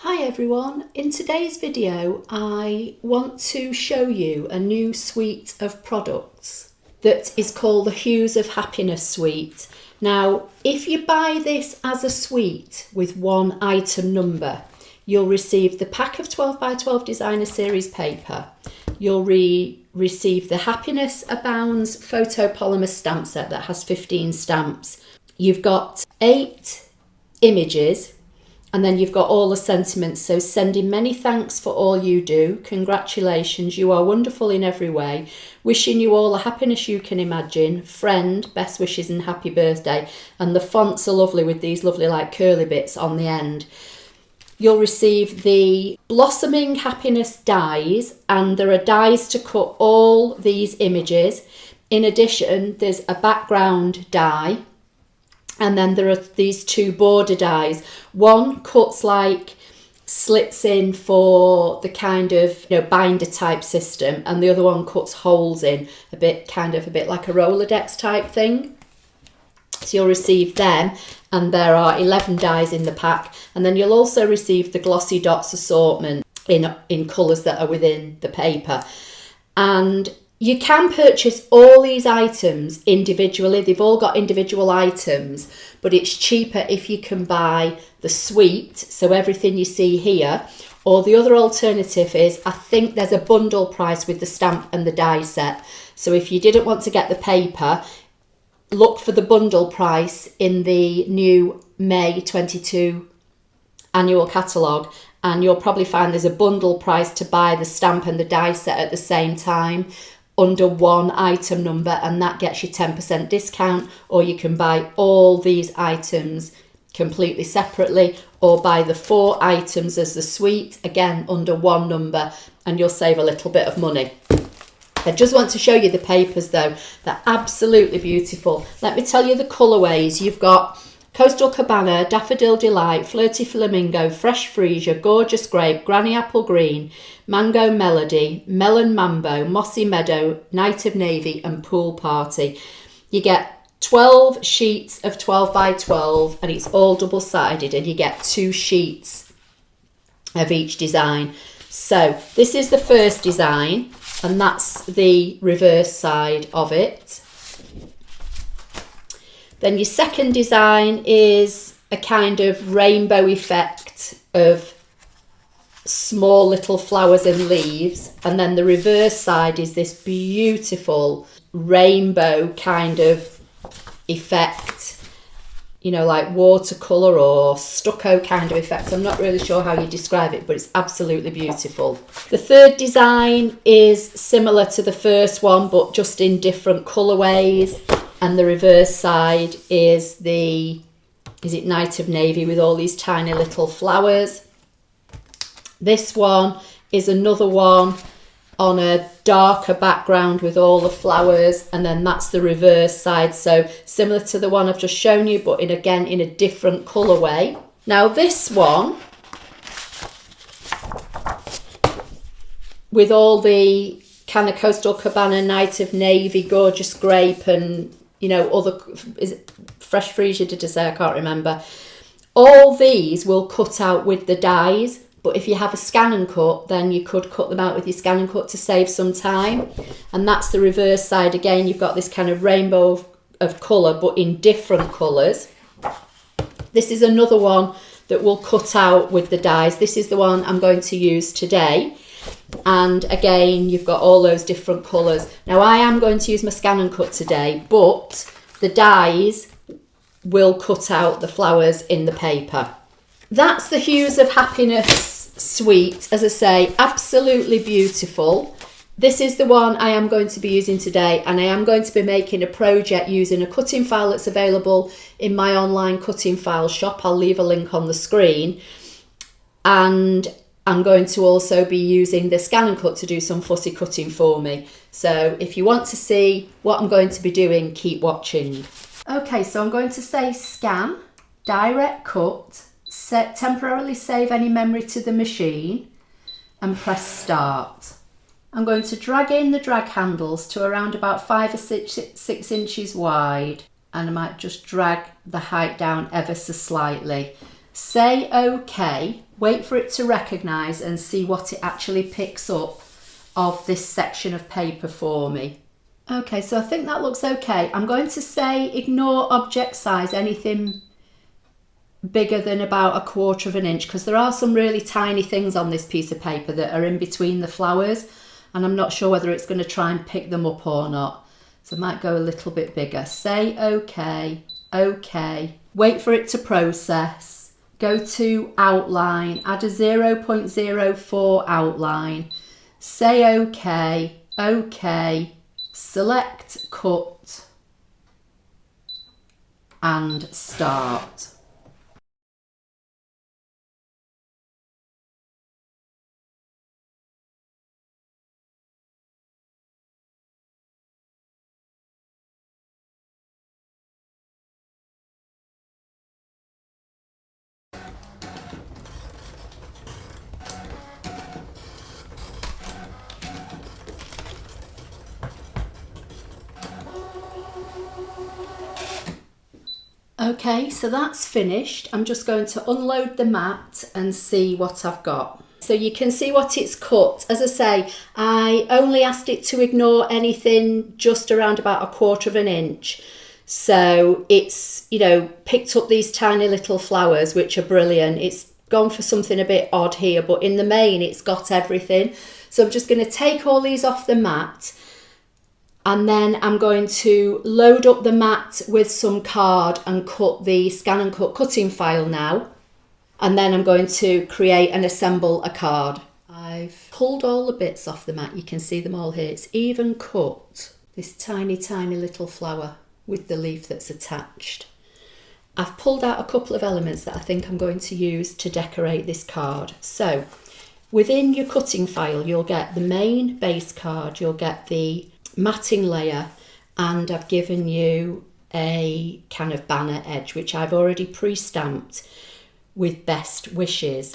Hi everyone, in today's video I want to show you a new suite of products that is called the Hues of Happiness suite. Now if you buy this as a suite with one item number, you'll receive the pack of 12 by 12 designer series paper. You'll receive the Happiness Abounds photopolymer stamp set that has 15 stamps. You've got 8 images. And then you've got all the sentiments, so sending many thanks for all you do, congratulations, you are wonderful in every way, wishing you all the happiness you can imagine, friend, best wishes and happy birthday. And the fonts are lovely with these lovely like curly bits on the end. You'll receive the Blossoming Happiness dies, and there are dies to cut all these images. In addition, there's a background die. And then there are these 2 border dies. One cuts like slits in for the kind of binder type system, and the other one cuts holes in a bit like a Rolodex type thing. So you'll receive them, and there are 11 dies in the pack. And then you'll also receive the Glossy Dots assortment in colours that are within the paper. And you can purchase all these items individually. They've all got individual items, but it's cheaper if you can buy the suite, so everything you see here. Or the other alternative is, I think there's a bundle price with the stamp and the die set. So if you didn't want to get the paper, look for the bundle price in the new May 22 annual catalogue, and you'll probably find there's a bundle price to buy the stamp and the die set at the same time, under one item number, and that gets you 10% discount. Or you can buy all these items completely separately, or buy the 4 items as the suite, again under one number, and you'll save a little bit of money. I just want to show you the papers though. They're absolutely beautiful. Let me tell you the colourways. You've got Coastal Cabana, Daffodil Delight, Flirty Flamingo, Fresh Freesia, Gorgeous Grape, Granny Apple Green, Mango Melody, Melon Mambo, Mossy Meadow, Night of Navy and Pool Party. You get 12 sheets of 12 by 12 and it's all double-sided, and you get 2 sheets of each design. So this is the first design, and that's the reverse side of it. Then your second design is a kind of rainbow effect of small little flowers and leaves. And then the reverse side is this beautiful rainbow kind of effect, like watercolour or stucco kind of effect. I'm not really sure how you describe it, but it's absolutely beautiful. The third design is similar to the first one, but just in different colourways. And the reverse side is Night of Navy with all these tiny little flowers. This one is another one on a darker background with all the flowers, and then that's the reverse side. So similar to the one I've just shown you, but again in a different colourway. Now this one, with all the kind of Coastal Cabana, Night of Navy, Gorgeous Grape and other, is it Fresh Freesia, did I say? I can't remember. All these will cut out with the dies, but if you have a ScanNCut, then you could cut them out with your ScanNCut to save some time. And that's the reverse side. Again, you've got this kind of rainbow of colour, but in different colours. This is another one that will cut out with the dies. This is the one I'm going to use today. And again, you've got all those different colours. Now I am going to use my ScanNCut today, but the dies will cut out the flowers in the paper. That's the Hues of Happiness suite. As I say, absolutely beautiful. This is the one I am going to be using today, and I am going to be making a project using a cutting file that's available in my online cutting file shop. I'll leave a link on the screen. And I'm going to also be using the ScanNCut to do some fussy cutting for me. So if you want to see what I'm going to be doing, keep watching. Okay, so I'm going to say scan, direct cut, temporarily save any memory to the machine and press start. I'm going to drag in the drag handles to around about 5 or 6 inches wide, and I might just drag the height down ever so slightly. say OK, wait for it to recognise and see what it actually picks up of this section of paper for me. Okay, so I think that looks okay. I'm going to say ignore object size, anything bigger than about 1/4 of an inch, because there are some really tiny things on this piece of paper that are in between the flowers, and I'm not sure whether it's going to try and pick them up or not. So I might go a little bit bigger. Say OK, OK. Wait for it to process. Go to outline, add a 0.04 outline. Say OK, OK. Select cut and start. Okay, so that's finished. I'm just going to unload the mat and see what I've got. So you can see what it's cut. As I say, I only asked it to ignore anything just around about 1/4 of an inch. So it's, you know, picked up these tiny little flowers, which are brilliant. It's gone for something a bit odd here, but in the main, it's got everything. So I'm just going to take all these off the mat. And then I'm going to load up the mat with some card and cut the ScanNCut cutting file now. And then I'm going to create and assemble a card. I've pulled all the bits off the mat. You can see them all here. It's even cut this tiny, tiny little flower with the leaf that's attached. I've pulled out a couple of elements that I think I'm going to use to decorate this card. So within your cutting file, you'll get the main base card, you'll get the matting layer, and I've given you a kind of banner edge which I've already pre-stamped with best wishes,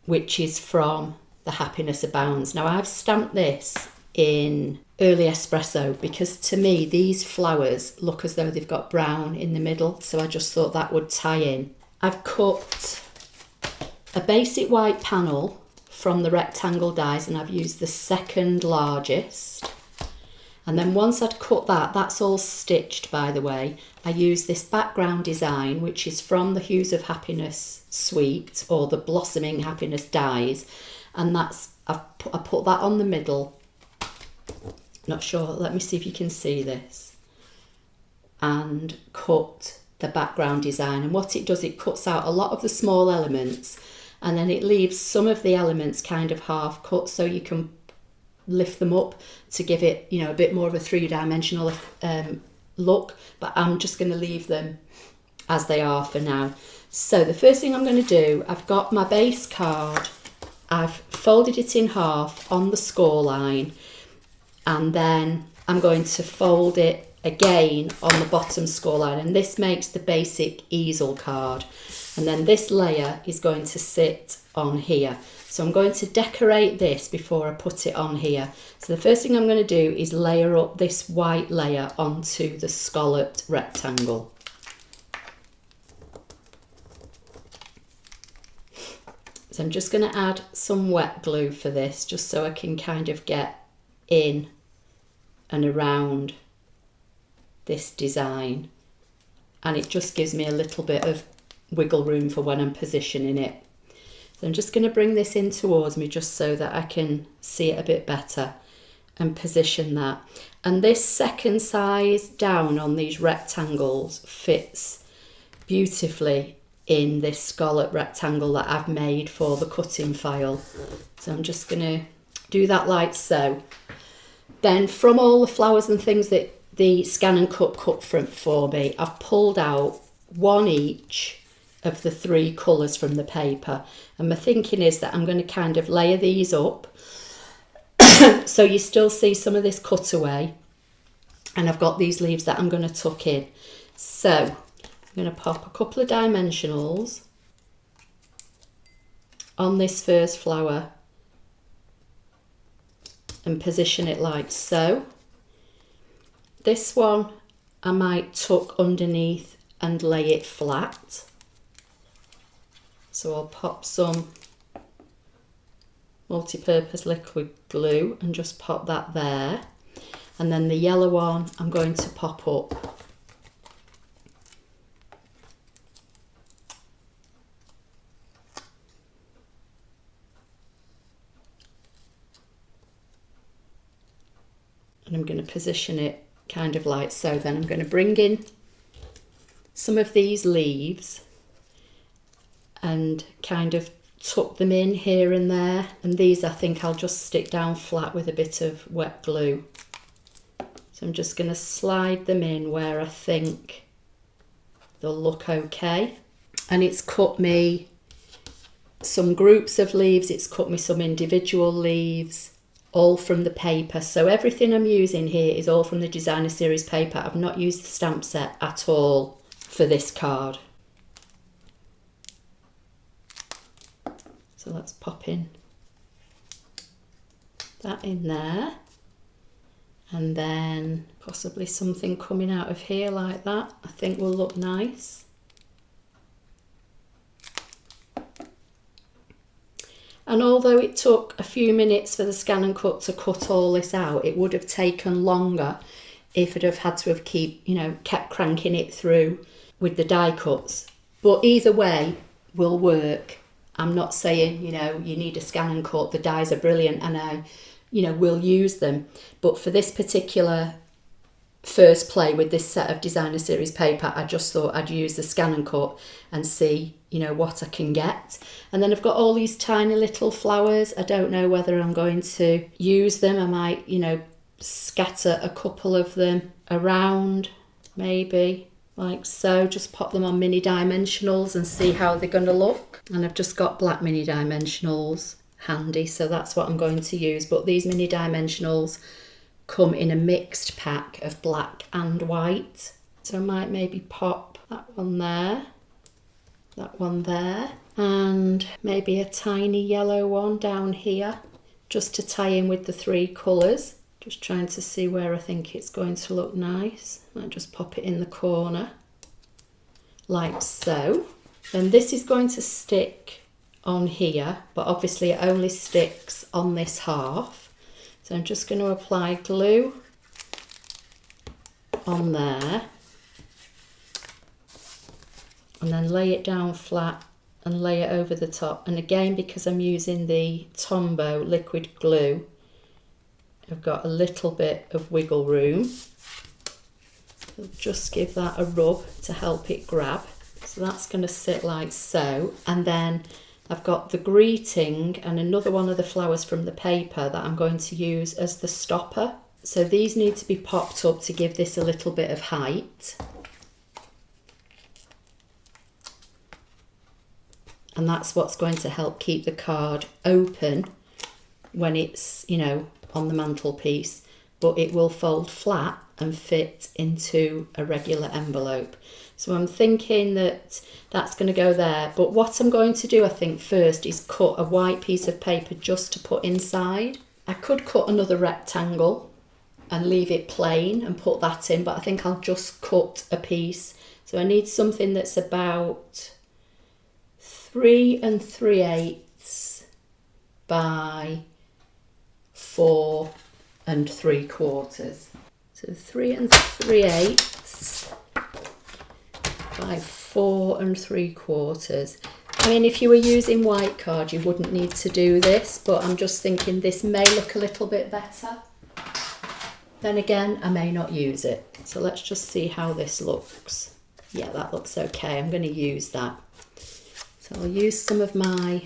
which is from the Happiness Abounds. Now I've stamped this in early espresso because to me these flowers look as though they've got brown in the middle, so I just thought that would tie in. I've cut a basic white panel from the rectangle dies and I've used the second largest, and then once I'd cut that, that's all stitched by the way, I used this background design which is from the Hues of Happiness suite, or the Blossoming Happiness dies, and that's I put that on the middle. Not sure, let me see if you can see this, and cut the background design. And what it does, it cuts out a lot of the small elements and then it leaves some of the elements kind of half cut, so you can lift them up to give it, you know, a bit more of a three-dimensional look, but I'm just going to leave them as they are for now. So the first thing I'm going to do, I've got my base card, I've folded it in half on the score line, and then I'm going to fold it again on the bottom score line, and this makes the basic easel card. And then this layer is going to sit on here. So I'm going to decorate this before I put it on here. So the first thing I'm going to do is layer up this white layer onto the scalloped rectangle. So I'm just going to add some wet glue for this, just so I can kind of get in and around this design. And it just gives me a little bit of wiggle room for when I'm positioning it. So I'm just going to bring this in towards me just so that I can see it a bit better and position that. And this second size down on these rectangles fits beautifully in this scallop rectangle that I've made for the cutting file. So I'm just going to do that like so. Then from all the flowers and things that the ScanNCut cut for me, I've pulled out one each of the three colours from the paper, and my thinking is that I'm going to kind of layer these up so you still see some of this cutaway, and I've got these leaves that I'm going to tuck in. So I'm going to pop a couple of dimensionals on this first flower and position it like so. This one I might tuck underneath and lay it flat. So I'll pop some multi-purpose liquid glue and just pop that there. And then the yellow one I'm going to pop up. And I'm going to position it kind of like so. Then I'm going to bring in some of these leaves and kind of tuck them in here and there. And these I think I'll just stick down flat with a bit of wet glue. So I'm just going to slide them in where I think they'll look okay. And it's cut me some groups of leaves, it's cut me some individual leaves, all from the paper. So everything I'm using here is all from the designer series paper. I've not used the stamp set at all for this card. So let's pop in that in there. And then possibly something coming out of here like that, I think will look nice. And although it took a few minutes for the ScanNCut to cut all this out, it would have taken longer if I'd have had to have kept cranking it through with the die cuts. But either way will work. I'm not saying, you need a ScanNCut, the dies are brilliant and I will use them. But for this particular first play with this set of designer series paper, I just thought I'd use the ScanNCut and see, what I can get. And then I've got all these tiny little flowers. I don't know whether I'm going to use them. I might, scatter a couple of them around, maybe like so. Just pop them on mini dimensionals and see how they're going to look. And I've just got black mini dimensionals handy, so that's what I'm going to use. But these mini dimensionals come in a mixed pack of black and white, so I might maybe pop that one there, that one there, and maybe a tiny yellow one down here just to tie in with the three colours. Just trying to see where I think it's going to look nice. I'll just pop it in the corner like so. Then this is going to stick on here, but obviously it only sticks on this half. So I'm just going to apply glue on there and then lay it down flat and lay it over the top. And again, because I'm using the Tombow liquid glue, I've got a little bit of wiggle room. So just give that a rub to help it grab. So that's going to sit like so. And then I've got the greeting and another one of the flowers from the paper that I'm going to use as the stopper. So these need to be popped up to give this a little bit of height. And that's what's going to help keep the card open when it's, on the mantelpiece, but it will fold flat and fit into a regular envelope. So I'm thinking that that's going to go there. But what I'm going to do, I think, first is cut a white piece of paper just to put inside. I could cut another rectangle and leave it plain and put that in, but I think I'll just cut a piece. So I need something that's about 3 3/8 by 4 3/4. So 3 3/8 by 4 3/4. I mean, if you were using white card, you wouldn't need to do this, but I'm just thinking this may look a little bit better. Then again, I may not use it. So let's just see how this looks. Yeah, that looks okay. I'm going to use that. So I'll use some of my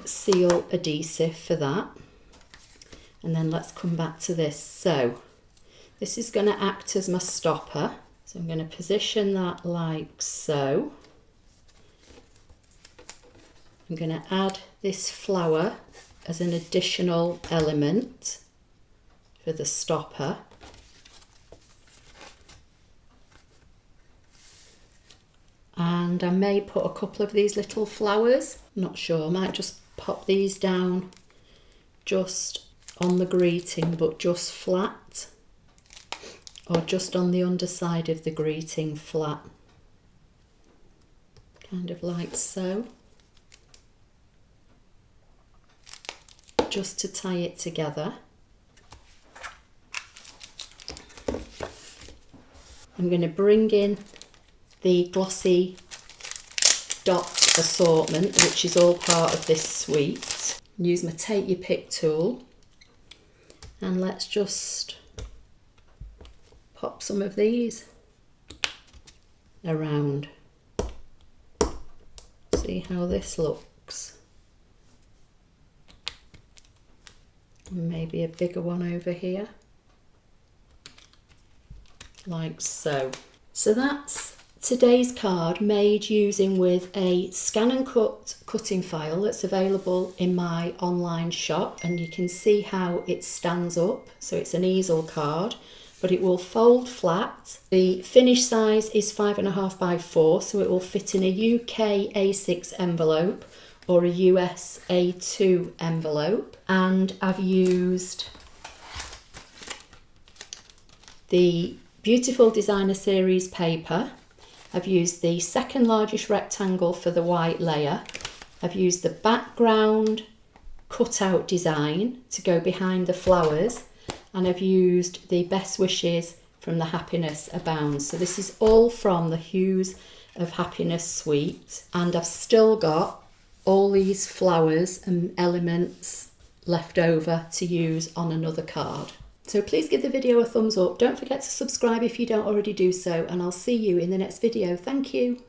seal adhesive for that. And then let's come back to this. So this is going to act as my stopper. So I'm going to position that like so. I'm going to add this flower as an additional element for the stopper. And I may put a couple of these little flowers, I'm not sure, I might just pop these down just on the greeting, but just flat. or just on the underside of the greeting flat, kind of like so, just to tie it together. I'm going to bring in the glossy dot assortment, which is all part of this suite. Use my take your pick tool, and let's just pop some of these around. See how this looks. And maybe a bigger one over here, like so. So that's today's card, made using with a ScanNCut cutting file that's available in my online shop, and you can see how it stands up. So it's an easel card, but it will fold flat. The finish size is 5.5 by 4, so it will fit in a UK A6 envelope or a US A2 envelope. And I've used the beautiful Designer Series paper. I've used the second largest rectangle for the white layer. I've used the background cutout design to go behind the flowers, and I've used the Best Wishes from the Happiness Abounds. So this is all from the Hues of Happiness suite, and I've still got all these flowers and elements left over to use on another card. So please give the video a thumbs up. Don't forget to subscribe if you don't already do so, and I'll see you in the next video. Thank you.